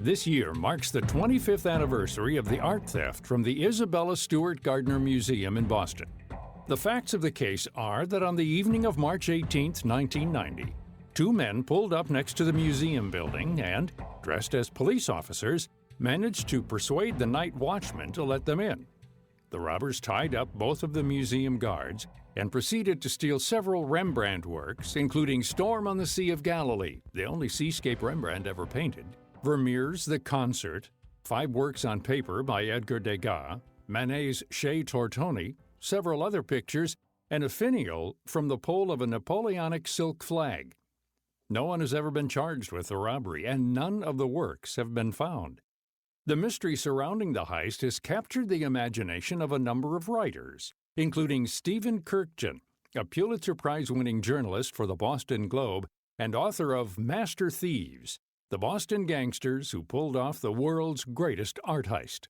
This year marks the 25th anniversary of the art theft from the Isabella Stewart Gardner Museum in Boston. The facts of the case are that on the evening of March 18, 1990, two men pulled up next to the museum building and, dressed as police officers, managed to persuade the night watchman to let them in. The robbers tied up both of the museum guards and proceeded to steal several Rembrandt works, including Storm on the Sea of Galilee, the only seascape Rembrandt ever painted, Vermeer's The Concert, 5 works on paper by Edgar Degas, Manet's Chez Tortoni, several other pictures, and a finial from the pole of a Napoleonic silk flag. No one has ever been charged with the robbery, and none of the works have been found. The mystery surrounding the heist has captured the imagination of a number of writers, including Stephen Kurkjian, a Pulitzer Prize-winning journalist for the Boston Globe and author of Master Thieves, the Boston Gangsters Who Pulled Off the World's Greatest Art Heist.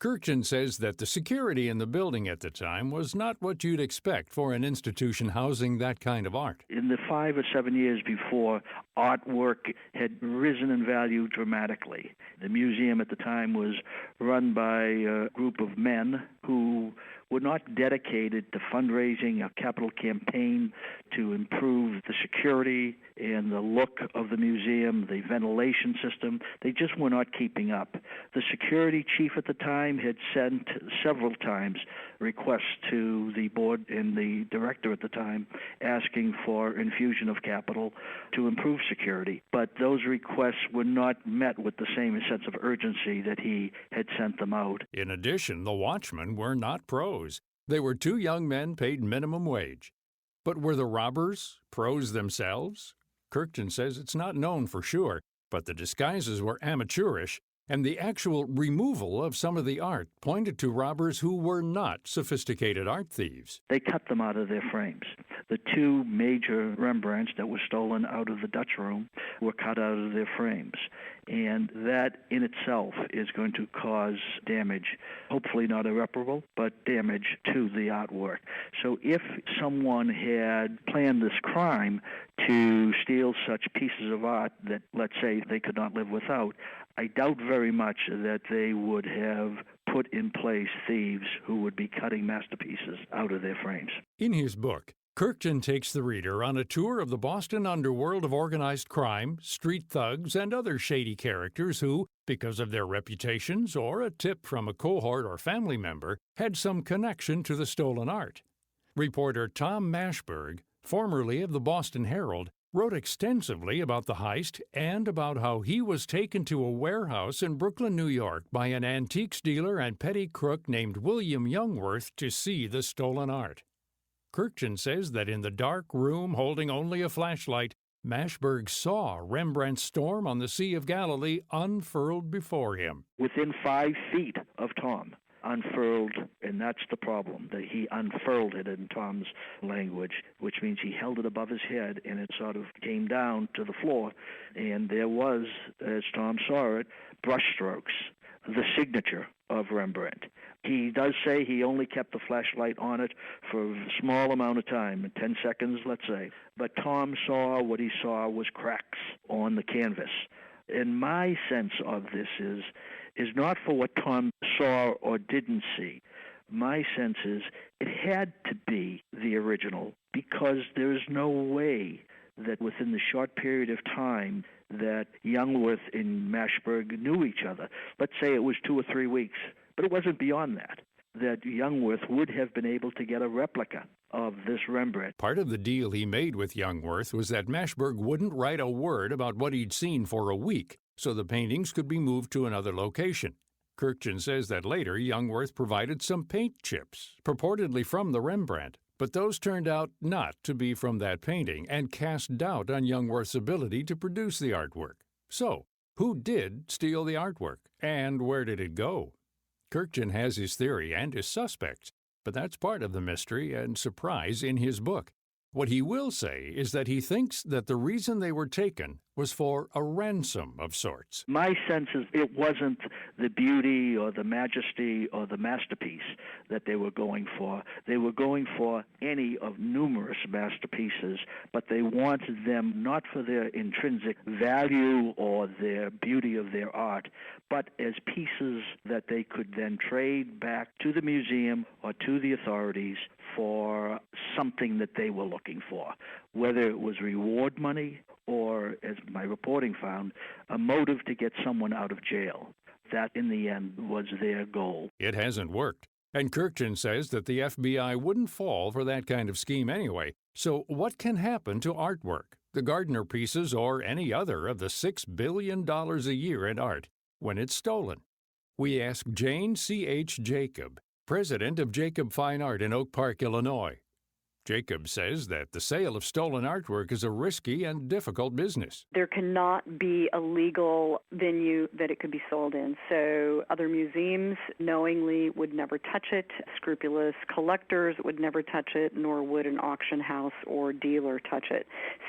Kurkjian says that the security in the building at the time was not what you'd expect for an institution housing that kind of art. In the 5 or 7 years before, artwork had risen in value dramatically. The museum at the time was run by a group of men who were not dedicated to fundraising a capital campaign to improve the security and the look of the museum, the ventilation system. They just were not keeping up. The security chief at the time had sent several times requests to the board and the director at the time asking for infusion of capital to improve security. But those requests were not met with the same sense of urgency that he had sent them out. In addition, the watchmen were not pros. They were 2 young men paid minimum wage. But were the robbers pros themselves? Kurkjian says it's not known for sure, but the disguises were amateurish, and the actual removal of some of the art pointed to robbers who were not sophisticated art thieves. They cut them out of their frames. The 2 major Rembrandts that were stolen out of the Dutch room were cut out of their frames. And that in itself is going to cause damage, hopefully not irreparable, but damage to the artwork. So if someone had planned this crime to steal such pieces of art that, let's say, they could not live without, I doubt very much that they would have put in place thieves who would be cutting masterpieces out of their frames. In his book, Kurkjian takes the reader on a tour of the Boston underworld of organized crime, street thugs, and other shady characters who, because of their reputations or a tip from a cohort or family member, had some connection to the stolen art. Reporter Tom Mashberg, formerly of the Boston Herald, wrote extensively about the heist and about how he was taken to a warehouse in Brooklyn, New York by an antiques dealer and petty crook named William Youngworth to see the stolen art. Kurkjian says that in the dark room holding only a flashlight, Mashberg saw Rembrandt's Storm on the Sea of Galilee unfurled before him. Within 5 feet of Tom, unfurled, and that's the problem, that he unfurled it in Tom's language, which means he held it above his head and it sort of came down to the floor, and there was, as Tom saw it, brushstrokes, the signature of Rembrandt. He does say he only kept the flashlight on it for a small amount of time, 10 seconds, let's say. But Tom saw what he saw was cracks on the canvas. And my sense of this is not for what Tom saw or didn't see. My sense is it had to be the original because there is no way that within the short period of time that Youngworth and Mashberg knew each other, let's say it was 2 or 3 weeks, but it wasn't beyond that Youngworth would have been able to get a replica of this Rembrandt. Part of the deal he made with Youngworth was that Mashberg wouldn't write a word about what he'd seen for a week, so the paintings could be moved to another location. Kurkjian says that later Youngworth provided some paint chips, purportedly from the Rembrandt, but those turned out not to be from that painting and cast doubt on Youngworth's ability to produce the artwork. So, who did steal the artwork, and where did it go? Kurkjian has his theory and his suspects, but that's part of the mystery and surprise in his book. What he will say is that he thinks that the reason they were taken was for a ransom of sorts. My sense is it wasn't the beauty or the majesty or the masterpiece that they were going for. They were going for any of numerous masterpieces, but they wanted them not for their intrinsic value or their beauty of their art, but as pieces that they could then trade back to the museum or to the authorities for something that they were looking for, whether it was reward money or, as my reporting found, a motive to get someone out of jail. That, in the end, was their goal. It hasn't worked. And Kirkton says that the FBI wouldn't fall for that kind of scheme anyway. So what can happen to artwork, the Gardner pieces, or any other of the $6 billion a year in art, when it's stolen? We asked Jane C.H. Jacob, president of Jacob Fine Art in Oak Park, Illinois. Jacob says that the sale of stolen artwork is a risky and difficult business. There cannot be a legal venue that it could be sold in. So other museums knowingly would never touch it. Scrupulous collectors would never touch it, nor would an auction house or dealer touch it.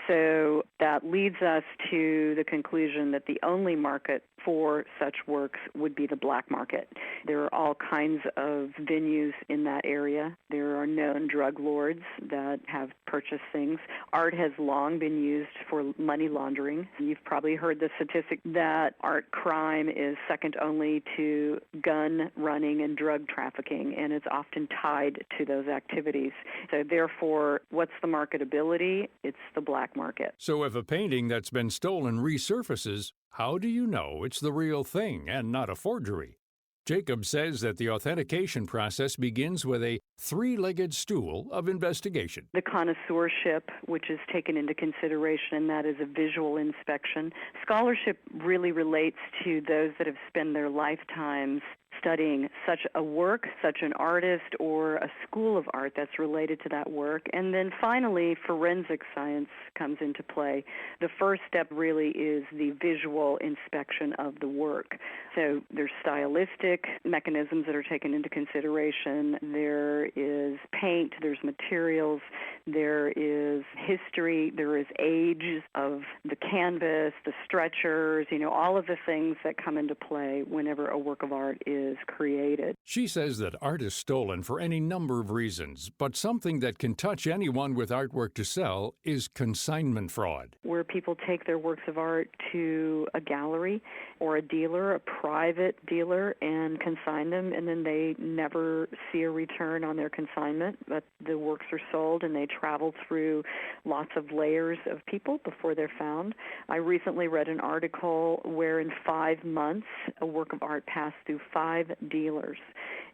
So that leads us to the conclusion that the only market for such works would be the black market. There are all kinds of venues in that area. There are known drug lords that have purchased things. Art has long been used for money laundering. You've probably heard the statistic that art crime is second only to gun running and drug trafficking, and it's often tied to those activities. So therefore, what's the marketability? It's the black market. So if a painting that's been stolen resurfaces, how do you know it's the real thing and not a forgery? Jacob says that the authentication process begins with a three-legged stool of investigation. The connoisseurship, which is taken into consideration, and that is a visual inspection. Scholarship really relates to those that have spent their lifetimes studying such a work, such an artist, or a school of art that's related to that work. And then finally, forensic science comes into play. The first step really is the visual inspection of the work. So there's stylistic mechanisms that are taken into consideration. There is paint, there's materials, there is history, there is age of the canvas, the stretchers, all of the things that come into play whenever a work of art is created. She says that art is stolen for any number of reasons, but something that can touch anyone with artwork to sell is consignment fraud. Where people take their works of art to a gallery or a dealer, a private dealer, and consign them, and then they never see a return on their consignment, but the works are sold and they travel through lots of layers of people before they're found. I recently read an article where in 5 months a work of art passed through 5 dealers,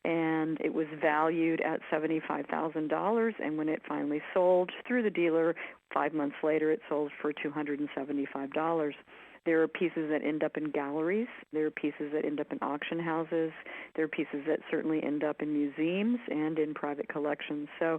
and it was valued at $75,000, and when it finally sold through the dealer, 5 months later it sold for $275. There are pieces that end up in galleries. There are pieces that end up in auction houses. There are pieces that certainly end up in museums and in private collections. So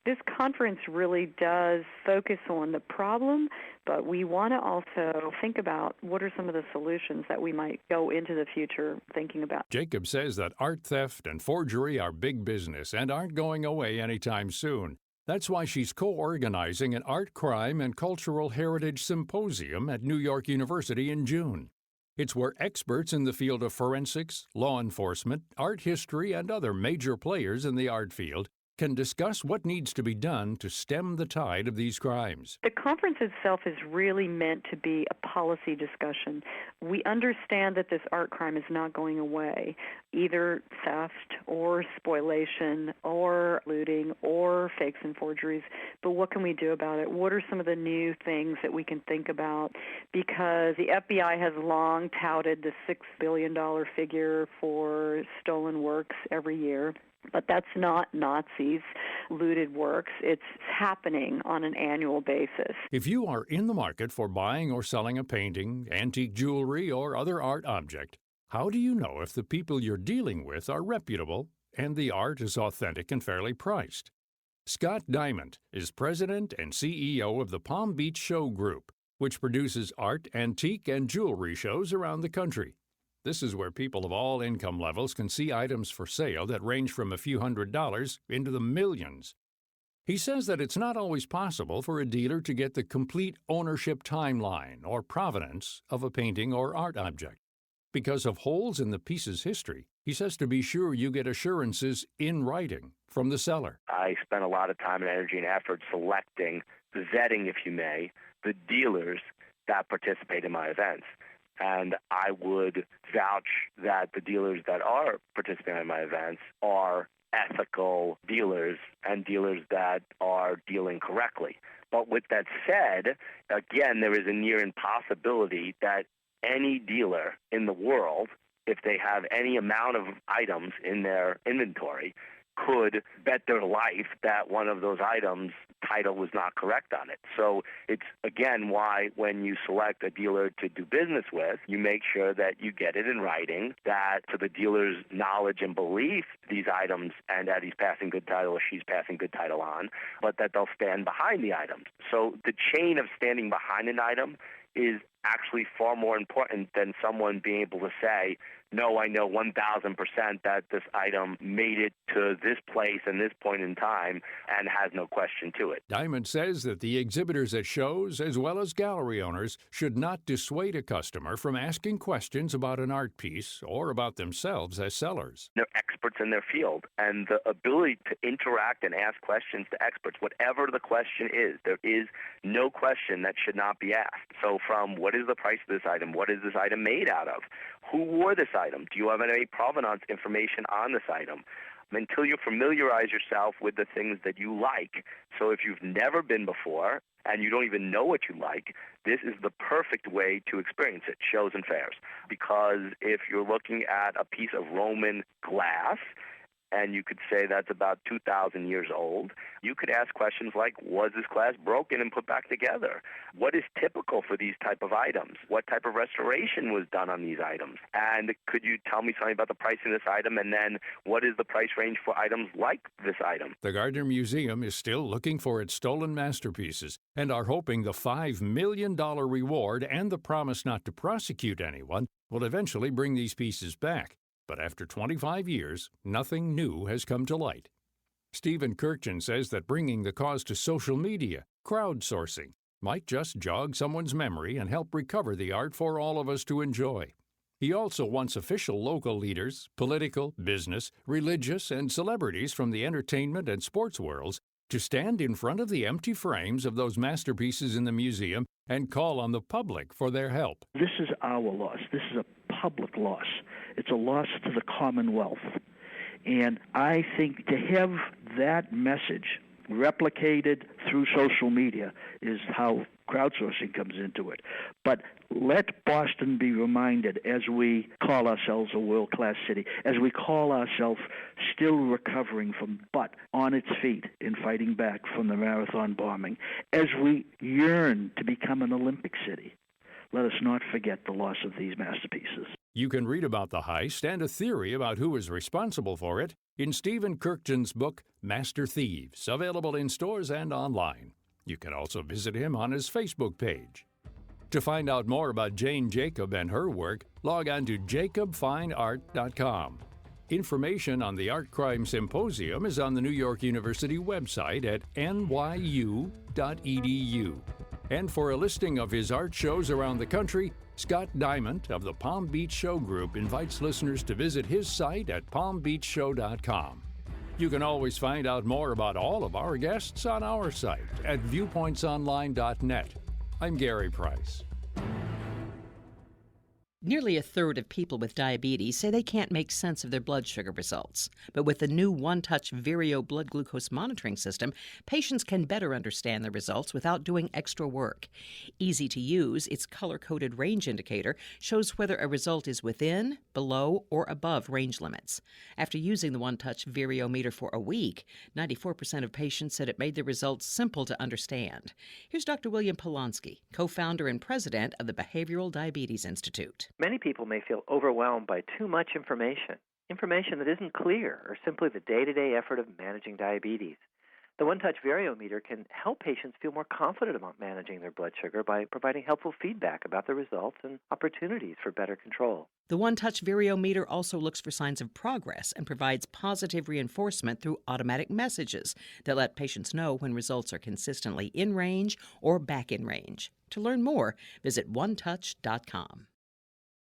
this conference really does focus on the problem, but we want to also think about what are some of the solutions that we might go into the future thinking about. Jacob says that art theft and forgery are big business and aren't going away anytime soon. That's why she's co-organizing an art crime and cultural heritage symposium at New York University in June. It's where experts in the field of forensics, law enforcement, art history, and other major players in the art field can discuss what needs to be done to stem the tide of these crimes. The conference itself is really meant to be a policy discussion. We understand that this art crime is not going away, either theft or spoliation or looting or fakes and forgeries, but what can we do about it? What are some of the new things that we can think about? Because the FBI has long touted the $6 billion figure for stolen works every year. But that's not Nazis' looted works. It's happening on an annual basis. If you are in the market for buying or selling a painting, antique jewelry, or other art object, how do you know if the people you're dealing with are reputable and the art is authentic and fairly priced? Scott Diamond is president and CEO of the Palm Beach Show Group, which produces art, antique, and jewelry shows around the country. This is where people of all income levels can see items for sale that range from a few $100s into the millions. He says that it's not always possible for a dealer to get the complete ownership timeline or provenance of a painting or art object. Because of holes in the piece's history, he says to be sure you get assurances in writing from the seller. I spent a lot of time and energy and effort selecting, vetting, if you may, the dealers that participate in my events. And I would vouch that the dealers that are participating in my events are ethical dealers and dealers that are dealing correctly. But with that said, again, there is a near impossibility that any dealer in the world, if they have any amount of items in their inventory, could bet their life that one of those items' title was not correct on it. So it's, again, why when you select a dealer to do business with, you make sure that you get it in writing, that to the dealer's knowledge and belief, these items, and that he's passing good title or she's passing good title on, but that they'll stand behind the items. So the chain of standing behind an item is actually far more important than someone being able to say, no, I know 1,000% that this item made it to this place and this point in time and has no question to it. Diamond says that the exhibitors at shows, as well as gallery owners, should not dissuade a customer from asking questions about an art piece or about themselves as sellers. They're experts in their field, and the ability to interact and ask questions to experts, whatever the question is, there is no question that should not be asked. So from what is the price of this item? What is this item made out of? Who wore this item? Do you have any provenance information on this item? Until you familiarize yourself with the things that you like. So if you've never been before and you don't even know what you like, this is the perfect way to experience it, shows and fairs. Because if you're looking at a piece of Roman glass, and you could say that's about 2,000 years old, you could ask questions like, was this glass broken and put back together? What is typical for these type of items? What type of restoration was done on these items? And could you tell me something about the price of this item, and then what is the price range for items like this item? The Gardner Museum is still looking for its stolen masterpieces and are hoping the $5 million reward and the promise not to prosecute anyone will eventually bring these pieces back. But after 25 years, nothing new has come to light. Stephen Kirkchin says that bringing the cause to social media, crowdsourcing, might just jog someone's memory and help recover the art for all of us to enjoy. He also wants official local leaders, political, business, religious, and celebrities from the entertainment and sports worlds to stand in front of the empty frames of those masterpieces in the museum and call on the public for their help. This is our loss. This is a public loss. It's a loss to the Commonwealth. And I think to have that message replicated through social media is how crowdsourcing comes into it. But let Boston be reminded, as we call ourselves a world-class city, as we call ourselves still recovering from, but on its feet in fighting back from the marathon bombing, as we yearn to become an Olympic city, let us not forget the loss of these masterpieces. You can read about the heist and a theory about who is responsible for it in Stephen Kirkchin's book, Master Thieves, available in stores and online. You can also visit him on his Facebook page. To find out more about Jane Jacob and her work, log on to jacobfineart.com. Information on the Art Crime Symposium is on the New York University website at nyu.edu. And for a listing of his art shows around the country, Scott Diamond of the Palm Beach Show Group invites listeners to visit his site at palmbeachshow.com. You can always find out more about all of our guests on our site at viewpointsonline.net. I'm Gary Price. Nearly a third of people with diabetes say they can't make sense of their blood sugar results. But with the new One-Touch Vireo blood glucose monitoring system, patients can better understand the results without doing extra work. Easy to use, its color-coded range indicator shows whether a result is within, below, or above range limits. After using the One-Touch Vireo meter for a week, 94% of patients said it made the results simple to understand. Here's Dr. William Polonsky, co-founder and president of the Behavioral Diabetes Institute. Many people may feel overwhelmed by too much information that isn't clear or simply the day-to-day effort of managing diabetes. The one-touch variometer can help patients feel more confident about managing their blood sugar by providing helpful feedback about the results and opportunities for better control. The one-touch variometer also looks for signs of progress and provides positive reinforcement through automatic messages that let patients know when results are consistently in range or back in range. To learn more, visit onetouch.com.